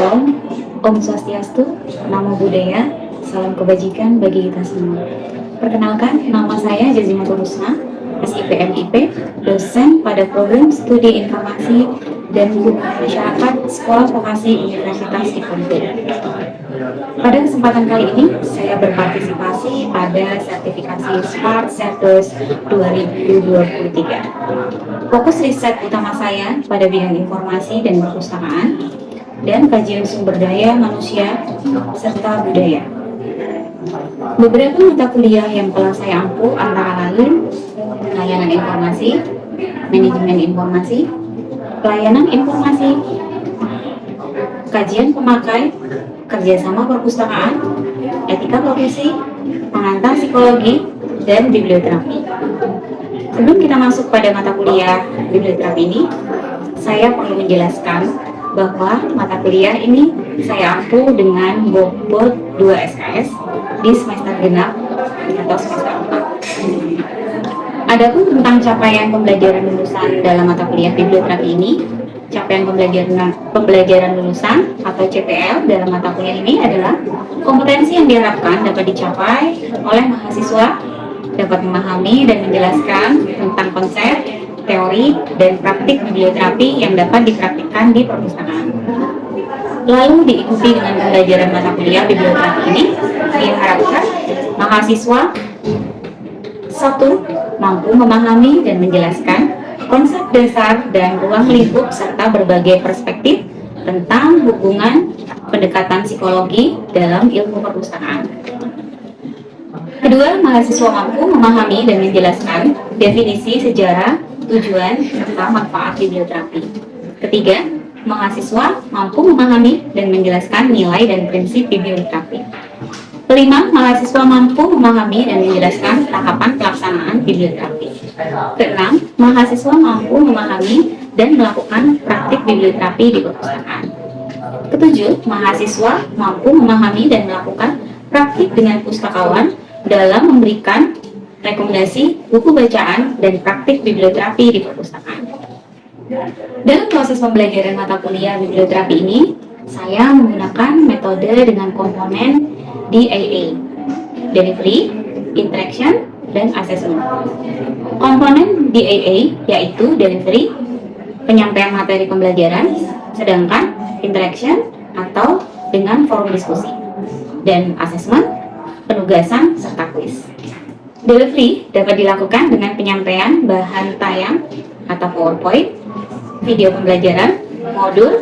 Shalom, Om Swastiastu, Namo Buddhaya, salam kebajikan bagi kita semua. Perkenalkan, nama saya Jazimatul Husna, SIPMIP, dosen pada program Studi Informasi dan Hubungan Masyarakat Sekolah Vokasi Universitas Diponegoro. Pada kesempatan kali ini, saya berpartisipasi pada sertifikasi Smart Setters 2023. Fokus riset utama saya pada bidang informasi dan perpustakaan, dan kajian sumber daya manusia serta budaya. Beberapa mata kuliah yang telah saya ampu antara lain layanan informasi, manajemen informasi, pelayanan informasi, kajian pemakai, kerjasama perpustakaan, etika profesi, pengantar psikologi, dan biblioterapi. Sebelum kita masuk pada mata kuliah biblioterapi ini, saya perlu menjelaskan bahwa mata kuliah ini saya ampu dengan bobot 2 SKS di semester genap atau semester 4. Adapun tentang capaian pembelajaran lulusan dalam mata kuliah biblioterapi ini, capaian pembelajaran lulusan atau CPL dalam mata kuliah ini adalah kompetensi yang diharapkan dapat dicapai oleh mahasiswa dapat memahami dan menjelaskan tentang konsep, teori, dan praktik biblioterapi yang dapat dipraktikkan di perpustakaan. Lalu diikuti dengan pembelajaran mata kuliah biblioterapi ini, diharapkan mahasiswa satu, mampu memahami dan menjelaskan konsep dasar dan ruang lingkup serta berbagai perspektif tentang hubungan pendekatan psikologi dalam ilmu perpustakaan. Kedua, mahasiswa mampu memahami dan menjelaskan definisi sejarah, tujuan, serta manfaat biblioterapi. Ketiga, mahasiswa mampu memahami dan menjelaskan nilai dan prinsip biblioterapi. Kelima, mahasiswa mampu memahami dan menjelaskan tahapan pelaksanaan biblioterapi. Keenam, mahasiswa mampu memahami dan melakukan praktik biblioterapi di perpustakaan. Ketujuh, mahasiswa mampu memahami dan melakukan praktik dengan pustakawan dalam memberikan rekomendasi buku bacaan dan praktik biblioterapi di perpustakaan. Dalam proses pembelajaran mata kuliah biblioterapi ini, saya menggunakan metode dengan komponen DAA, Delivery, Interaction, dan Assessment. Komponen DAA yaitu Delivery, penyampaian materi pembelajaran, sedangkan Interaction atau dengan forum diskusi, dan Assessment, penugasan, serta kuis. Delivery dapat dilakukan dengan penyampaian bahan tayang atau PowerPoint, video pembelajaran, modul,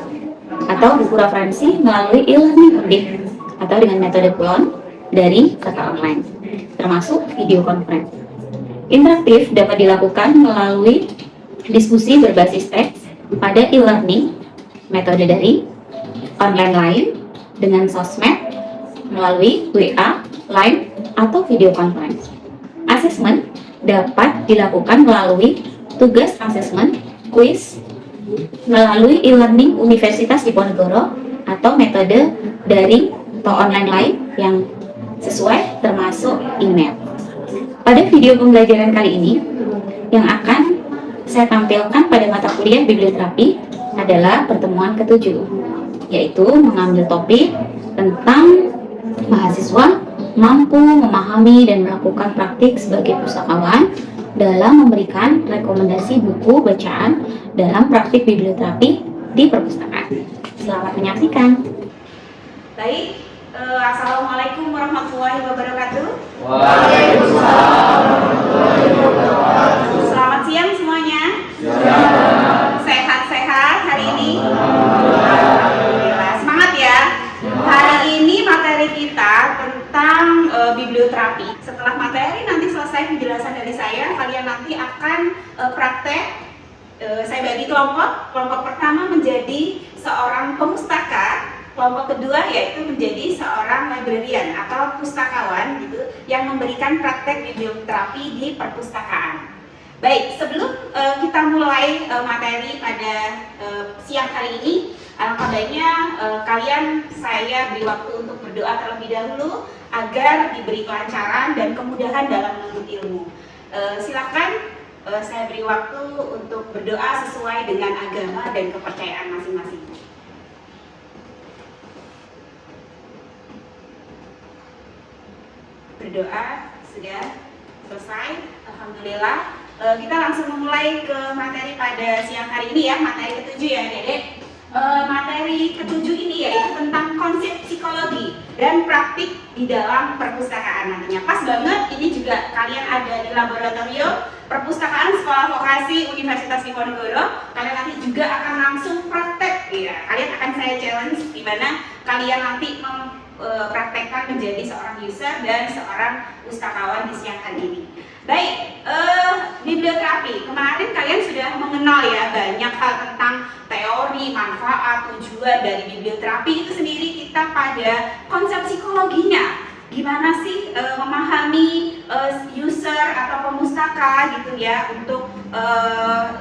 atau buku referensi melalui e-learning audit atau dengan metode pull-on dari serta online, termasuk video conference. Interaktif dapat dilakukan melalui diskusi berbasis teks pada e-learning, metode dari online lain, dengan sosmed, melalui WA, Line, atau video conference. Assessment dapat dilakukan melalui tugas assessment, quiz, melalui e-learning Universitas Diponegoro atau metode daring atau online lain yang sesuai termasuk email. Pada video pembelajaran kali ini, yang akan saya tampilkan pada mata kuliah biblioterapi adalah pertemuan ke-7, yaitu mengambil topik tentang mahasiswa mampu memahami dan melakukan praktik sebagai pustakawan dalam memberikan rekomendasi buku bacaan dalam praktik biblioterapi di perpustakaan. Selamat menyaksikan. Baik, Assalamualaikum warahmatullahi wabarakatuh. Waalaikumsalam warahmatullahi wabarakatuh. Selamat siang semuanya. Sehat-sehat hari ini? Alhamdulillah. Semangat ya. Hari ini materi kita tentang biblioterapi. Setelah materi nanti selesai penjelasan dari saya, kalian nanti akan praktek. Saya bagi kelompok. Kelompok pertama menjadi seorang pemustaka, kelompok kedua yaitu menjadi seorang librarian atau pustakawan gitu, yang memberikan praktek biblioterapi di perpustakaan. Baik, sebelum kita mulai materi pada siang hari ini, alangkah baiknya kalian saya beri waktu untuk berdoa terlebih dahulu agar diberi kelancaran dan kemudahan dalam menuntut ilmu. Silakan saya beri waktu untuk berdoa sesuai dengan agama dan kepercayaan masing-masing. berdoa sudah selesai. Alhamdulillah. Kita langsung memulai ke materi pada siang hari ini ya, materi ketujuh ya Dedek. Materi ketujuh ini yaitu tentang konsep psikologi dan praktik di dalam perpustakaan. Nantinya pas banget, ini juga kalian ada di laboratorium perpustakaan Sekolah Vokasi Universitas Diponegoro. Kalian nanti juga akan langsung praktek ya. Kalian akan saya challenge di mana kalian nanti mempraktekkan menjadi seorang user dan seorang pustakawan di siang hari ini. Baik, biblioterapi. Kemarin kalian sudah mengenal ya banyak hal tentang teori, manfaat, tujuan dari biblioterapi itu sendiri. Kita pada konsep psikologinya. Gimana sih memahami user atau pemustaka gitu ya untuk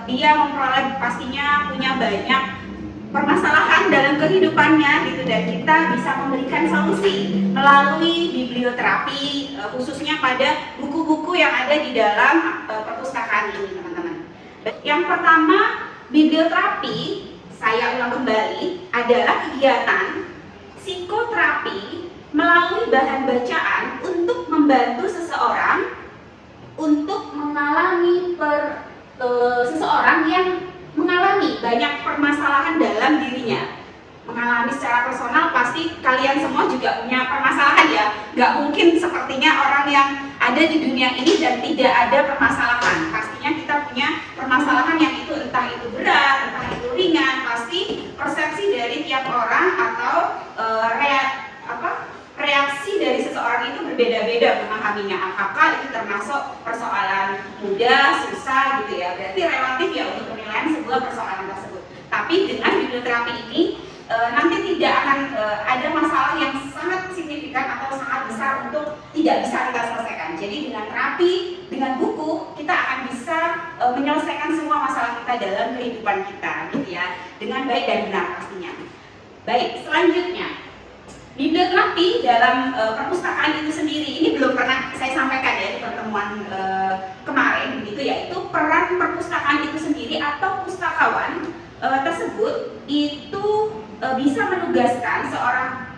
dia memperoleh pastinya punya banyak permasalahan dalam kehidupannya gitu, dan kita bisa memberikan solusi melalui biblioterapi khususnya pada buku-buku yang ada di dalam perpustakaan ini teman-teman. Yang pertama, biblioterapi, saya ulang kembali, adalah kegiatan psikoterapi melalui bahan bacaan untuk membantu seseorang untuk mengalami seseorang yang mengalami banyak permasalahan dalam dirinya. Mengalami secara personal, pasti kalian semua juga punya permasalahan ya. Gak mungkin sepertinya orang yang ada di dunia ini dan tidak ada permasalahan. Pastinya kita punya permasalahan yang itu entah itu berat, entah itu ringan. Pasti persepsi dari tiap orang atau reaksi dari seseorang itu berbeda-beda memahaminya. Apakah itu termasuk persoalan mudah, susah gitu ya. Berarti relatif ya untuk penilaian sebuah persoalan tersebut. Tapi dengan biblioterapi ini nanti tidak akan ada masalah yang sangat signifikan atau sangat besar untuk tidak bisa kita selesaikan. Jadi dengan terapi, dengan buku, kita akan bisa menyelesaikan semua masalah kita dalam kehidupan kita gitu ya, dengan baik dan benar pastinya. Baik, selanjutnya biblioterapi dalam perpustakaan itu sendiri ini belum pernah saya sampaikan ya di pertemuan kemarin begitu, yaitu peran perpustakaan itu sendiri atau pustakawan tersebut itu bisa menugaskan seorang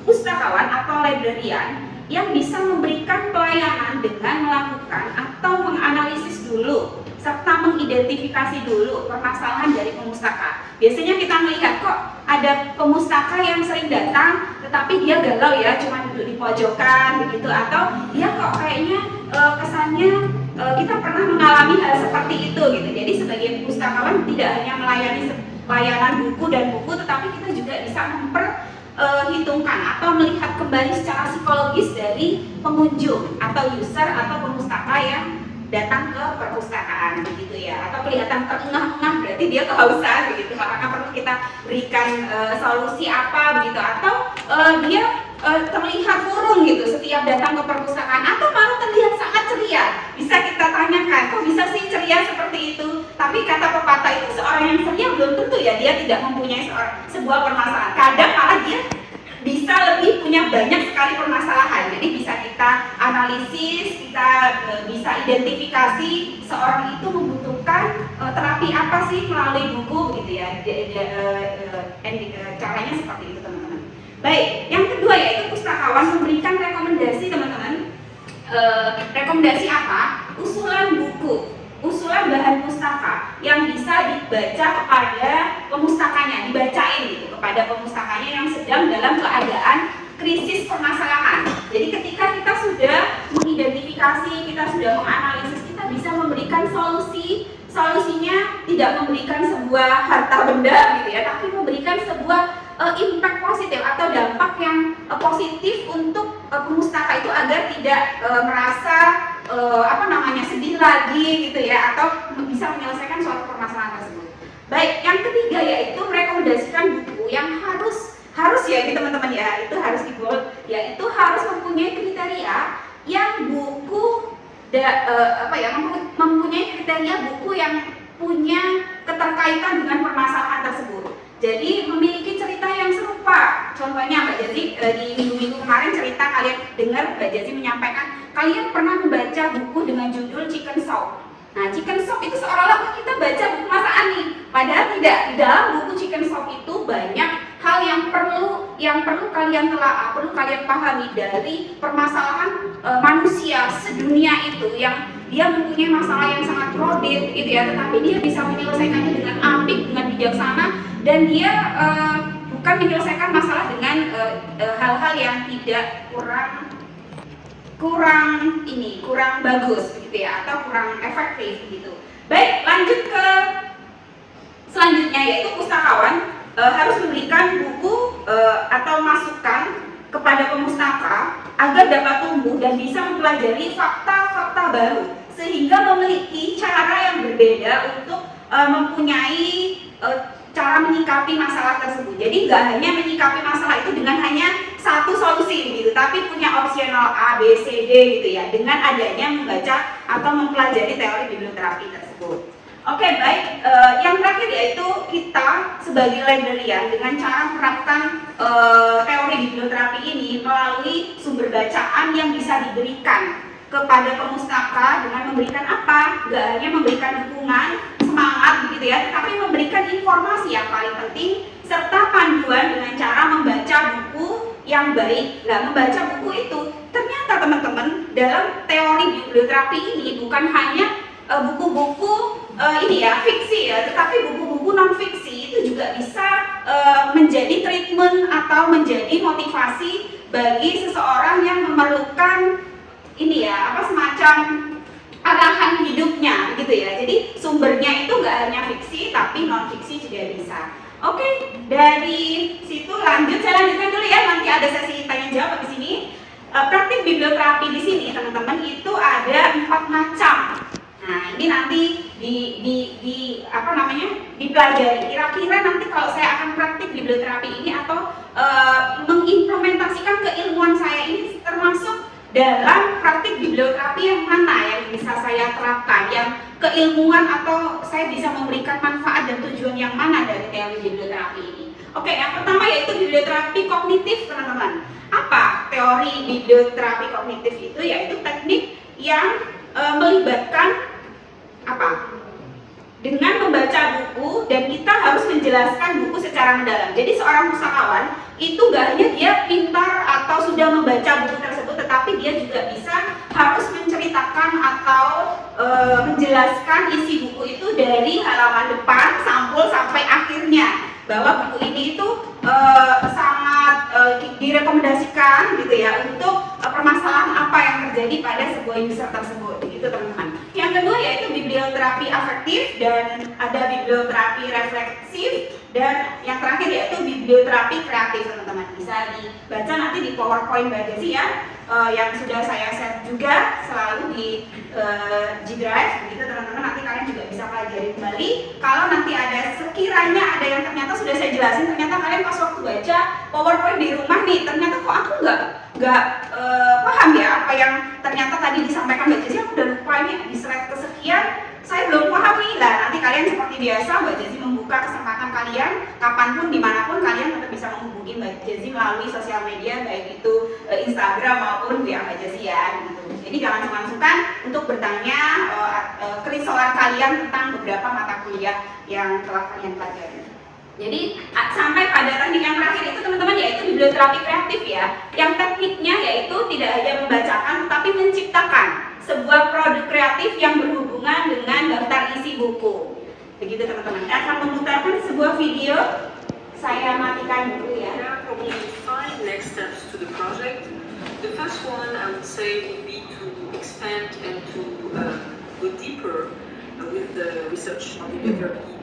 pustakawan atau librarian yang bisa memberikan pelayanan dengan melakukan atau menganalisis dulu serta mengidentifikasi dulu permasalahan dari pemustaka. Biasanya kita melihat kok ada pemustaka yang sering datang tetapi dia galau ya, cuma duduk di pojokan begitu, atau dia kok kayaknya kesannya kita pernah mengalami hal seperti itu gitu. Jadi sebagai pustakawan tidak hanya melayani layanan buku dan buku, tetapi kita juga bisa memperhitungkan atau melihat kembali secara psikologis dari pengunjung atau user atau pemustaka yang datang ke perpustakaan begitu ya, atau kelihatan terengah-engah berarti dia kehausan begitu, apakah perlu kita berikan solusi apa begitu, atau dia terlihat murung gitu setiap datang ke perpustakaan, atau malah terlihat sangat ceria. Bisa kita tanyakan, kok bisa sih ceria seperti itu? Tapi kata pepatah itu seorang yang ceria belum tentu ya dia tidak mempunyai sebuah permasalahan. Kadang malah dia bisa lebih punya banyak sekali permasalahan. Jadi bisa kita analisis, kita bisa identifikasi seorang itu membutuhkan terapi apa sih melalui buku gitu ya. Caranya seperti itu teman-teman. Baik, yang kedua yaitu pustakawan memberikan rekomendasi teman-teman. Rekomendasi apa? Usulan buku, usulan bahan pustaka yang bisa dibaca kepada pemustakanya, dibacain gitu kepada pemustakanya yang sedang dalam keadaan krisis permasalahan. Jadi ketika kita sudah mengidentifikasi, kita sudah menganalisis, kita bisa memberikan solusi. Solusinya tidak memberikan sebuah harta benda gitu ya, tapi memberikan sebuah impact positif atau dampak yang positif untuk pemustaka itu agar tidak merasa sedih lagi gitu ya, atau bisa menyelesaikan suatu permasalahan tersebut. Baik, yang ketiga yaitu merekomendasikan buku yang harus ya ini teman-teman ya, itu harus di bold, yaitu harus mempunyai kriteria yang buku mempunyai kriteria buku yang punya keterkaitan dengan permasalahan tersebut. Jadi memiliki cerita yang serupa. Contohnya Mbak Jazi di minggu-minggu kemarin cerita kalian dengar Mbak Jazi menyampaikan kalian pernah membaca buku dengan judul Chicken Soup. Nah, Chicken Soup itu seolah-olah kita baca buku masakan nih. Padahal tidak. Di dalam buku Chicken Soup itu banyak hal yang perlu kalian telaah, perlu kalian pahami dari permasalahan manusia sedunia itu yang dia mempunyai masalah yang sangat krodit gitu ya, tetapi dia bisa menyelesaikannya dengan apik, dengan bijaksana, dan dia bukan menyelesaikan masalah dengan hal-hal yang tidak kurang bagus gitu ya, atau kurang efektif gitu. Baik, lanjut ke selanjutnya, yaitu pustakawan harus memberikan buku atau masukan kepada pemustaka agar dapat tumbuh dan bisa mempelajari fakta-fakta baru, sehingga memiliki cara yang berbeda untuk mempunyai cara menyikapi masalah tersebut. Jadi nggak hanya menyikapi masalah itu dengan hanya satu solusi gitu, tapi punya opsional A, B, C, D gitu ya, dengan adanya membaca atau mempelajari teori biblioterapi tersebut. Oke, baik. Yang terakhir yaitu kita sebagai librarian dengan cara menerapkan teori biblioterapi ini melalui sumber bacaan yang bisa diberikan kepada pemustaka dengan memberikan apa? Gak hanya memberikan dukungan, semangat begitu ya, tetapi memberikan informasi yang paling penting serta panduan dengan cara membaca buku yang baik. Nah, membaca buku itu ternyata teman-teman dalam teori biblioterapi ini bukan hanya buku-buku ini ya fiksi ya, tetapi buku-buku non fiksi itu juga bisa menjadi treatment atau menjadi motivasi bagi seseorang yang memerlukan ini ya semacam arahan hidupnya begitu ya. Jadi sumbernya itu nggak hanya fiksi tapi non fiksi juga bisa. Oke, dari situ saya lanjutkan dulu ya, nanti ada sesi tanya jawab di sini. Praktik biblioterapi di sini teman-teman itu ada 4 macam. Nah, ini nanti dipelajari. Kira-kira nanti kalau saya akan praktik biblioterapi ini atau mengimplementasikan keilmuan saya ini termasuk dalam praktik biblioterapi yang mana yang bisa saya terapkan, yang keilmuan atau saya bisa memberikan manfaat dan tujuan yang mana dari teori biblioterapi ini. Oke, yang pertama yaitu biblioterapi kognitif, teman-teman. Apa teori biblioterapi kognitif itu? Yaitu teknik yang melibatkan dengan membaca buku, dan kita harus menjelaskan buku secara mendalam. Jadi seorang pustakawan itu gak hanya dia pintar atau sudah membaca buku tersebut, tetapi dia juga bisa harus menceritakan atau menjelaskan isi buku itu dari halaman depan sampul sampai akhirnya, bahwa buku ini itu sangat direkomendasikan gitu ya untuk permasalahan apa yang terjadi pada sebuah user tersebut gitu teman-teman. Yang kedua yaitu biblioterapi afektif, dan ada biblioterapi refleksif, dan yang terakhir yaitu biblioterapi kreatif teman-teman. Bisa dibaca nanti di PowerPoint Mbak Desi ya, yang sudah saya share juga selalu di G Drive begitu teman-teman. Nanti kalian juga bisa pelajari kembali. Kalau nanti ada sekiranya ada yang ternyata sudah saya jelasin, ternyata kalian pas waktu baca PowerPoint di rumah nih, ternyata kok aku nggak paham ya apa yang ternyata tadi disampaikan Mbak Jesi, aku udah lupa ini di slide kesekian saya belum paham nih. Nah, nanti kalian seperti biasa Mbak Jesi membuka kesempatan kalian kapanpun dimanapun kalian tetap bisa menghubungi Mbak Jesi melalui sosial media, baik itu Instagram maupun via Mbak Jesi ya gitu. Jadi jangan sungkan-sungkan untuk bertanya kerisauan kalian tentang beberapa mata kuliah yang telah kalian pelajari. Jadi sampai pada teknik yang terakhir itu teman-teman yaitu biblioterapi kreatif ya, yang tekniknya yaitu tidak hanya membacakan tetapi menciptakan sebuah produk kreatif yang berhubungan dengan daftar isi buku. Begitu teman-teman. Saya akan memutarkan sebuah video. Saya matikan dulu ya. There are probably 5 next steps to the project. The first one I would say would be to expand and to go deeper with the research on bibliotherapy.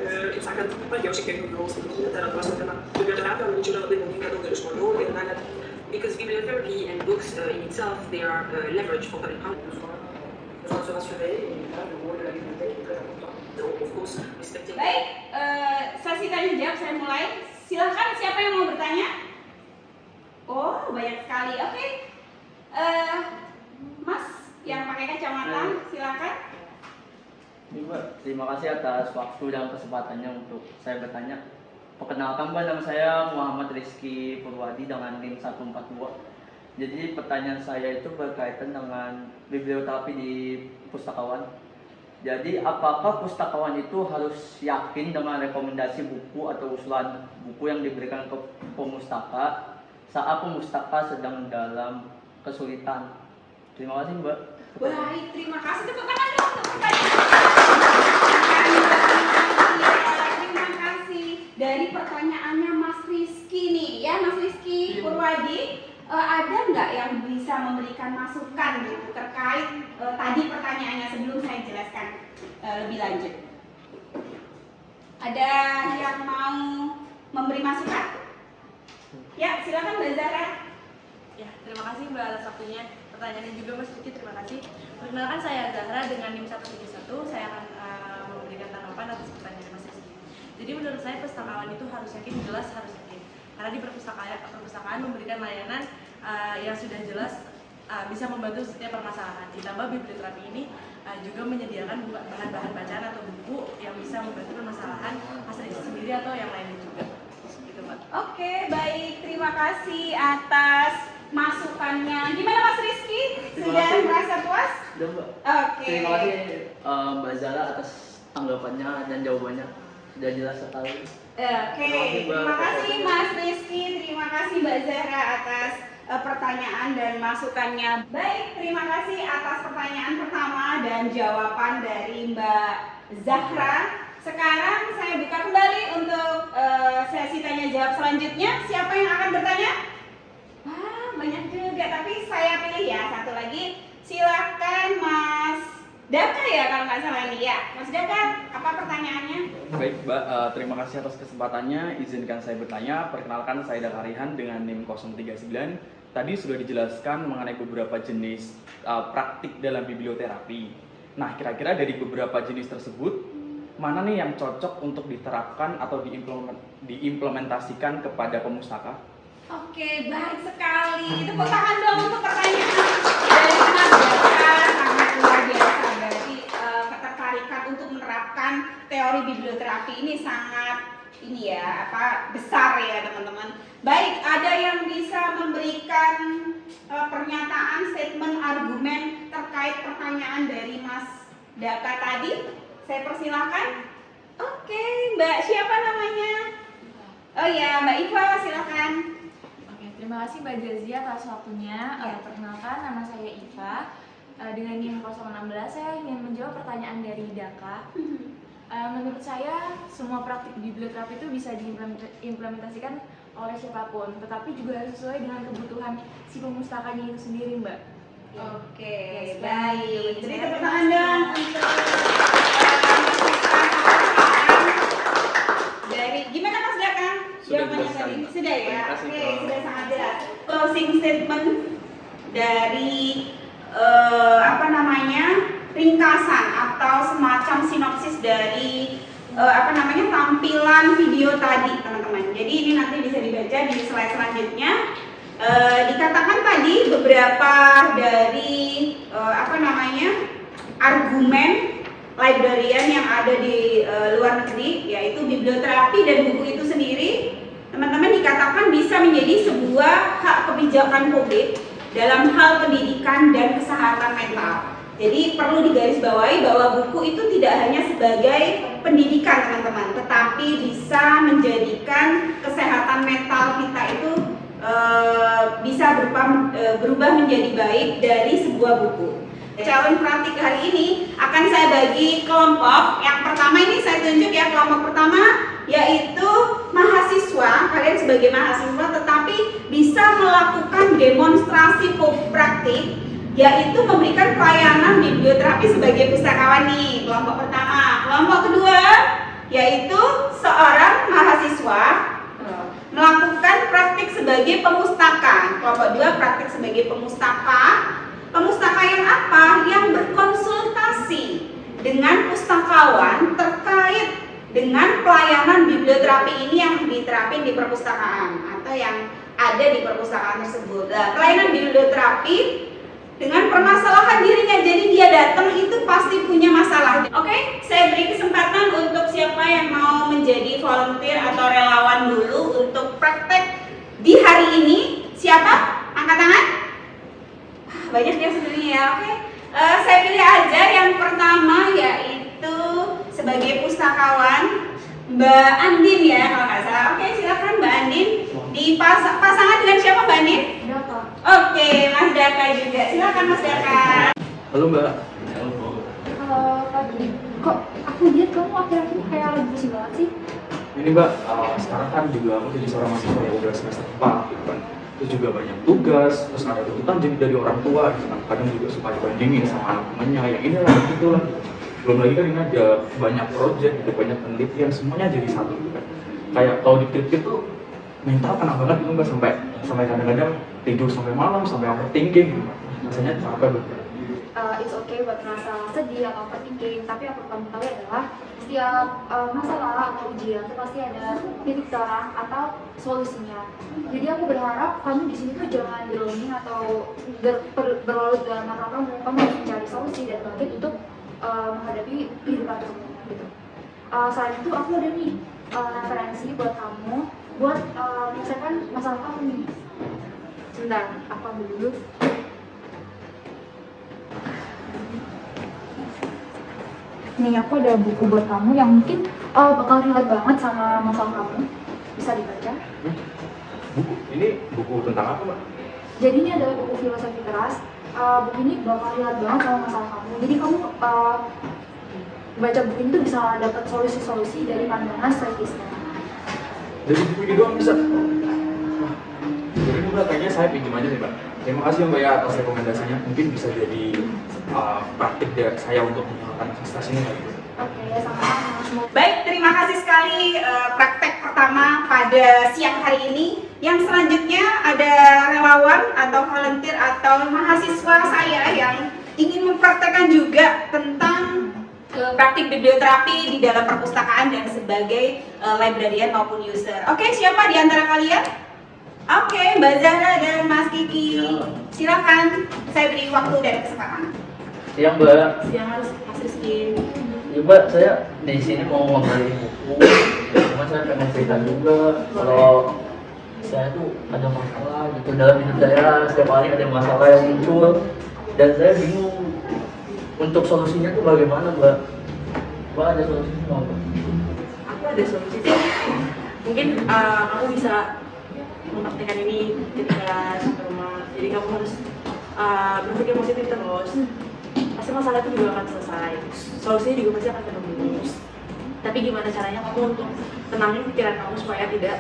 Akan paggiaoci che non si della nostra biblioterapia non ci sono dei motivi che sono loro e non è Because bibliotherapy and books in itself, they are leverage for public health. se rassurer et là le rôle de la bibliothèque est très important. So, of course, respecting. Baik, sesi tanya jawab saya mulai. Silahkan siapa yang mau bertanya? Oh, banyak sekali. Oke. Mas yang pakai kacamata, silakan. Mbak, terima kasih atas waktu dan kesempatannya untuk saya bertanya. Perkenalkan Mbak, nama saya Muhammad Rizky Purwadi dengan NIM 142. Jadi pertanyaan saya itu berkaitan dengan biblioterapi di pustakawan. Jadi apakah pustakawan itu harus yakin dengan rekomendasi buku atau usulan buku yang diberikan ke pemustaka saat pemustaka sedang dalam kesulitan? Terima kasih Mbak. Baik, terima kasih. Tepuk tangan dong untuk pertanyaan. Terima kasih. Dari pertanyaannya Mas Rizky nih, ya Mas Rizky Purwadi, ada nggak yang bisa memberikan masukan gitu terkait tadi pertanyaannya sebelum saya jelaskan lebih lanjut? Ada yang mau memberi masukan? Ya, silakan Mbak Zahra. Ya, terima kasih Mbak atas waktunya. Pertanyaannya juga Mas Riki, terima kasih. Perkenalkan saya Zahra dengan NIM 171. Saya akan memberikan tanggapan atas pertanyaan Mas Rizky. Jadi menurut saya pustakawan itu harus yakin, jelas harus yakin. Karena di perpustakaan memberikan layanan yang sudah jelas bisa membantu setiap permasalahan. Ditambah biblioterapi ini juga menyediakan bahan-bahan bacaan atau buku yang bisa membantu permasalahan Mas Rizky sendiri atau yang lainnya juga. Gitu, Mbak. Oke, baik. Terima kasih atas masukannya. Gimana Mas Rizky? Sudah merasa puas? Sudah Mbak. Oke. Terima kasih Mbak Zara atas tanggapannya dan jawabannya. Sudah jelas sekali. Oke, terima kasih Mas Rizky, terima kasih Mbak Zahra atas pertanyaan dan masukannya. Baik, terima kasih atas pertanyaan pertama dan jawaban dari Mbak Zahra. Sekarang saya buka kembali untuk sesi tanya jawab selanjutnya. Siapa yang akan bertanya? Wah, banyak juga, tapi saya pilih ya satu lagi. Silakan Mas Daka ya kalau nggak salah ini ya. Mas Daka, apa pertanyaannya? Baik Mbak, terima kasih atas kesempatannya. Izinkan saya bertanya. Perkenalkan saya Daka Rihan dengan NIM 039. Tadi sudah dijelaskan mengenai beberapa jenis praktik dalam biblioterapi. Nah, kira-kira dari beberapa jenis tersebut, mana nih yang cocok untuk diterapkan atau diimplementasikan kepada pemustaka? Oke, baik sekali. Tepuk tangan dong untuk pertanyaan dari Mas Daka, sangat luar biasa. Berarti ketertarikan untuk menerapkan teori biblioterapi ini sangat besar ya teman-teman. Baik, ada yang bisa memberikan pernyataan, statement, argumen terkait pertanyaan dari Mas Daka tadi? Saya persilahkan. Oke, Mbak siapa namanya? Oh ya, Mbak Iva, silakan. Oke, terima kasih Mbak Jazia atas waktunya. Perkenalkan, nama saya Iva. Dengan NIM 016 saya ingin menjawab pertanyaan dari Daka. Menurut saya, semua praktik biblioterapi itu bisa diimplementasikan oleh siapapun, tetapi juga harus sesuai dengan kebutuhan si pemustakanya itu sendiri, Mbak. Oke, Ya, baik. Jadi saya tepuk terima tangan kasih. dong untuk dari gimana Mas Daka? Sudah Jawabannya jelas tadi? sekali, Mbak. Sudah ya? Terima kasih, Oke, Mbak. sudah sangat jelas. Closing statement dari ringkasan atau semacam sinopsis dari tampilan video tadi teman-teman. Jadi ini nanti bisa dibaca di slide selanjutnya. Dikatakan tadi beberapa dari argumen librarian yang ada di luar negeri, yaitu biblioterapi dan buku itu sendiri, teman-teman, dikatakan bisa menjadi sebuah hak kebijakan publik dalam hal pendidikan dan kesehatan mental. Jadi perlu digarisbawahi bahwa buku itu tidak hanya sebagai pendidikan teman-teman, tetapi bisa menjadikan kesehatan mental kita itu bisa berubah menjadi baik dari sebuah buku. Challenge praktik hari ini akan saya bagi kelompok. Yang pertama ini saya tunjuk ya, kelompok pertama yaitu mahasiswa. Kalian sebagai mahasiswa tetapi bisa melakukan demonstrasi praktik, yaitu memberikan pelayanan biblioterapi sebagai pustakawan nih, kelompok pertama. Kelompok kedua yaitu seorang mahasiswa melakukan praktik sebagai pemustaka. Kelompok dua praktik sebagai pemustaka. Pemustaka yang apa? Yang berkonsultasi dengan pustakawan terkait dengan pelayanan biblioterapi ini yang diterapin di perpustakaan atau yang ada di perpustakaan tersebut. Nah, pelayanan biblioterapi dengan permasalahan dirinya, jadi dia datang itu pasti punya masalah. Oke, saya beri kesempatan untuk siapa yang mau menjadi volunteer atau relawan dulu untuk praktek di hari ini. Siapa? Angkat tangan. Banyak ya sebenarnya ya. Oke, saya pilih aja yang pertama, yaitu sebagai pustakawan Mbak Andin ya kalau nggak salah. Oke, silakan Mbak Andin. Pasangan dengan siapa Mbak Andin? Daka. Oke, Mas Daka juga. Silakan Mas Daka. Halo Mbak. Pagi. Kok aku lihat kamu akhir-akhir ini kayak lagi pusing banget sih? Ini Mbak, sekarang kan juga aku jadi seorang mahasiswa yang udah semester 4 gitu kan. Terus juga banyak tugas, terus ada tuntutan jadi dari orang tua gitu kan. Kadang juga suka dibandingin sama anak temannya yang ini lah, itu lah. Belum lagi kan ini ada banyak project, gitu, banyak penelitian, semuanya jadi satu gitu kan. Kayak kalau dipikir tuh mental kena banget gitu Mbak, sampai kadang-kadang tidur sampai malam, sampai overthinking gitu. Rasanya capek banget. It's okay buat merasa sedih atau overthinking, tapi yang perlu kamu tahu adalah setiap masalah atau ujian itu pasti ada titik terang atau solusinya. Jadi aku berharap kamu di sini tuh jangan drowning atau berlarut dalam masalah kamu. Kamu harus mencari solusi dan bangkit untuk menghadapi kehidupan kamu gitu. Selain itu aku ada nih referensi buat kamu buat menyelesaikan masalah kamu nih. Sebentar, aku ambil dulu. Nih aku ada buku buat kamu yang mungkin bakal relate banget sama masalah kamu. Bisa dibaca. Buku? Ini buku tentang apa Mbak? Jadi ini adalah buku filosofi keras. Buku ini bakal relate banget sama masalah kamu. Jadi kamu baca buku ini tuh bisa dapat solusi-solusi dari pandangan stoikisme. Dari buku ini doang bisa? Wah, jadi ini Mbak, kayaknya saya pinjam aja nih Mbak. Terima kasih Mbak ya atas rekomendasinya. Mungkin bisa jadi praktik dari saya untuk menyalakan administrasi ini. Oke, sama-sama. Baik, terima kasih sekali praktek pertama pada siang hari ini. Yang selanjutnya ada relawan atau volunteer atau mahasiswa saya yang ingin mempraktekkan juga tentang praktik biblioterapi di dalam perpustakaan dan sebagai librarian maupun user. Oke, siapa di antara kalian? Oke, Mbak Zahra dan Mas Kiki. Silakan, saya beri waktu dan kesempatan. Siang Mbak. Siang harus Mas Rizky. Ya Mbak, saya di sini mau membeli buku. Cuma saya pengen cerita juga kalau saya tuh ada masalah gitu dalam hidup saya. Setiap hari ada masalah yang muncul dan saya bingung untuk solusinya tuh bagaimana Mbak. Mbak ada solusinya nggak Mbak? Aku ada solusi sih. Mungkin kamu bisa mempraktikkan ini ketika sampai rumah. Jadi kamu harus berpikir positif terus. Pasti masalah itu juga akan selesai. Solusinya juga pasti akan ketemu. Tapi gimana caranya kamu untuk tenangin pikiran kamu supaya tidak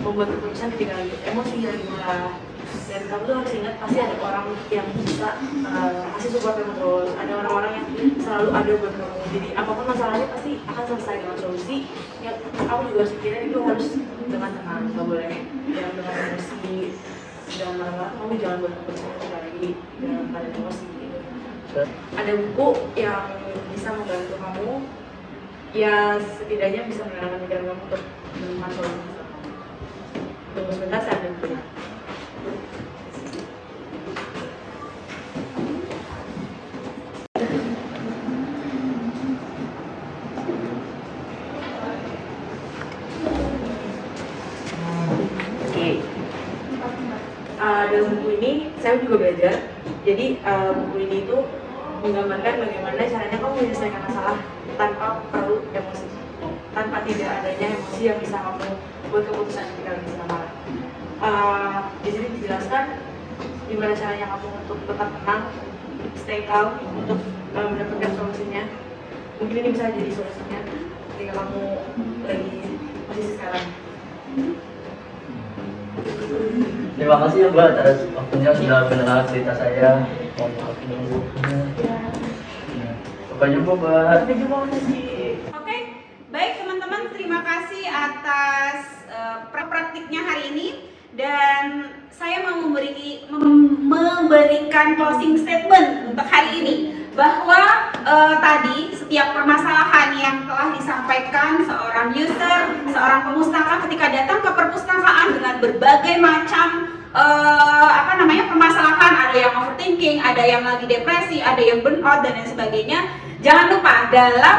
membuat keputusan ketika lagi emosi lagi marah. Dan kamu tuh harus ingat pasti ada orang yang bisa kasih support kamu terus. Ada orang-orang yang selalu ada buat kamu. Jadi apapun masalahnya pasti akan selesai dengan solusi. Yang kamu juga harus pikirin itu harus dengan tenang, nggak boleh yang dengan emosi. Jangan marah, kamu jangan buat keputusan ketika lagi dengan keadaan emosi. Ada buku yang bisa membantu kamu, ya setidaknya bisa menenangkan pikiran kamu untuk menemukan solusi masalah kamu. Tunggu sebentar, saya ambil bukunya. Dalam buku ini saya juga belajar. Jadi buku ini itu menggambarkan bagaimana caranya kamu menyelesaikan masalah tanpa perlu emosi, tanpa tidak adanya emosi yang bisa kamu buat keputusan ketika lagi sedang marah. Di sini dijelaskan gimana caranya kamu untuk tetap tenang, stay calm untuk mendapatkan solusinya. Mungkin ini bisa jadi solusinya ketika kamu lagi posisi sekarang. Terima kasih ya Mbak atas waktunya sudah mendengar cerita saya. Mohon maaf menunggu. Sampai jumpa Mbak. Sampai jumpa Mas Rizky. Oke, baik teman-teman, terima kasih atas praktiknya hari ini. Dan saya mau memberikan closing statement untuk hari ini, bahwa tadi setiap permasalahan yang telah disampaikan seorang user, seorang pemustaka ketika datang ke perpustakaan dengan berbagai macam permasalahan, ada yang overthinking, ada yang lagi depresi, ada yang burnout dan lain sebagainya. Jangan lupa dalam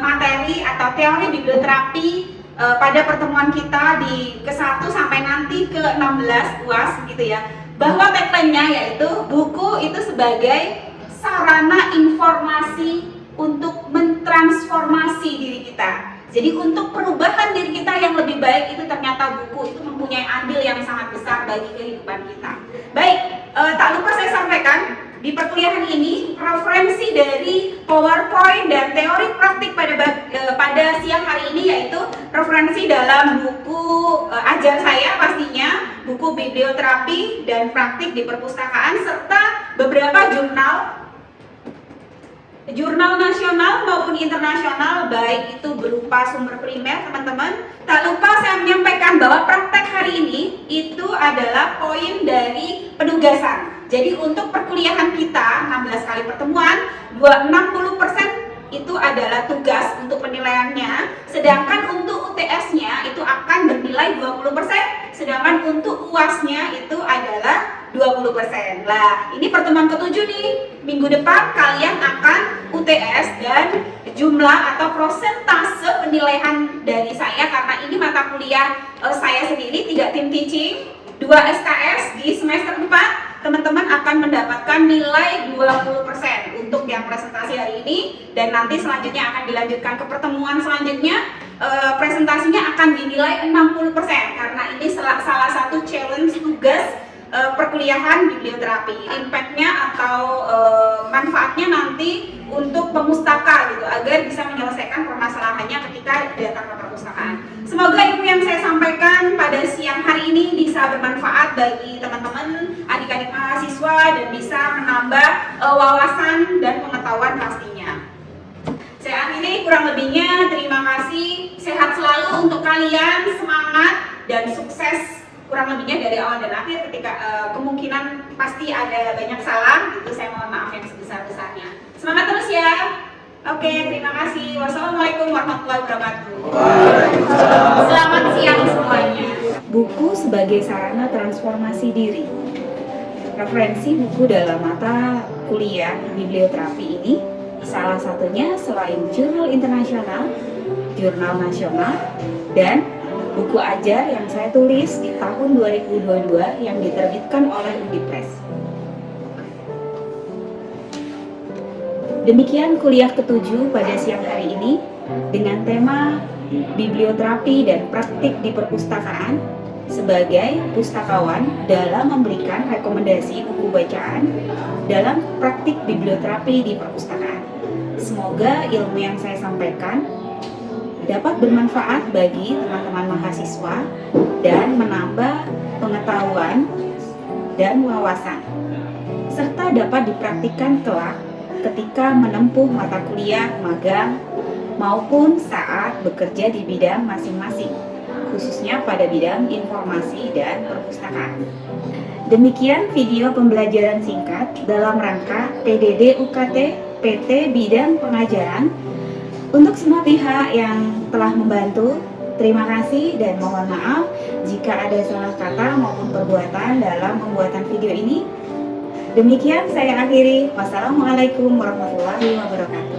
materi atau teori biblioterapi pada pertemuan kita di ke-1 sampai nanti ke-16 UAS gitu ya, bahwa tagline-nya yaitu buku itu sebagai sarana informasi untuk mentransformasi diri kita. Jadi untuk perubahan diri kita yang lebih baik itu ternyata buku itu mempunyai andil yang sangat besar bagi kehidupan kita. Baik, tak lupa saya sampaikan di perkuliahan ini referensi dari PowerPoint dan teori praktik pada siang hari ini yaitu referensi dalam buku ajar saya pastinya, buku biblioterapi dan praktik di perpustakaan serta beberapa jurnal nasional maupun internasional, baik itu berupa sumber primer teman-teman. Tak lupa saya menyampaikan bahwa praktek hari ini itu adalah poin dari penugasan. Jadi untuk perkuliahan kita 16 kali pertemuan 60% itu adalah tugas untuk penilaiannya, sedangkan untuk UTS-nya itu akan bernilai 20%, sedangkan untuk UAS-nya itu adalah 20%. Lah, ini pertemuan ke-7 nih. Minggu depan kalian akan UTS dan jumlah atau prosentase penilaian dari saya karena ini mata kuliah saya sendiri 3 tim teaching, 2 SKS di semester 4. Teman-teman akan mendapatkan nilai 20% untuk yang presentasi hari ini dan nanti selanjutnya akan dilanjutkan ke pertemuan selanjutnya. Presentasinya akan dinilai 60% karena ini salah satu challenge tugas perkuliahan biblioterapi. Impact-nya atau manfaatnya nanti untuk pemustaka gitu agar bisa menyelesaikan permasalahannya ketika datang ke perpustakaan. Semoga ilmu yang saya sampaikan pada siang hari ini bisa bermanfaat bagi teman-teman adik-adik mahasiswa dan bisa menambah wawasan dan pengetahuan pastinya. Saya akhiri, kurang lebihnya terima kasih, sehat selalu untuk kalian, semangat dan sukses kurang lebihnya dari awal dan akhir. Ketika kemungkinan pasti ada banyak salah gitu, saya mohon maaf yang sebesar-besarnya. Semangat terus ya. Oke, terima kasih. Wassalamualaikum warahmatullahi wabarakatuh. Selamat siang semuanya. Buku sebagai sarana transformasi diri. Referensi buku dalam mata kuliah biblioterapi ini salah satunya selain jurnal internasional, jurnal nasional, dan buku ajar yang saya tulis di tahun 2022 yang diterbitkan oleh Undipres. Demikian kuliah ke-7 pada siang hari ini dengan tema biblioterapi dan praktik di perpustakaan sebagai pustakawan dalam memberikan rekomendasi buku bacaan dalam praktik biblioterapi di perpustakaan. Semoga ilmu yang saya sampaikan dapat bermanfaat bagi teman-teman mahasiswa dan menambah pengetahuan dan wawasan, serta dapat dipraktikkan kelak ketika menempuh mata kuliah, magang, maupun saat bekerja di bidang masing-masing, khususnya pada bidang informasi dan perpustakaan. Demikian video pembelajaran singkat dalam rangka PDD UKT PT Bidang Pengajaran. Untuk semua pihak yang telah membantu, terima kasih dan mohon maaf jika ada salah kata maupun perbuatan dalam pembuatan video ini. Demikian saya akhiri. Wassalamualaikum warahmatullahi wabarakatuh.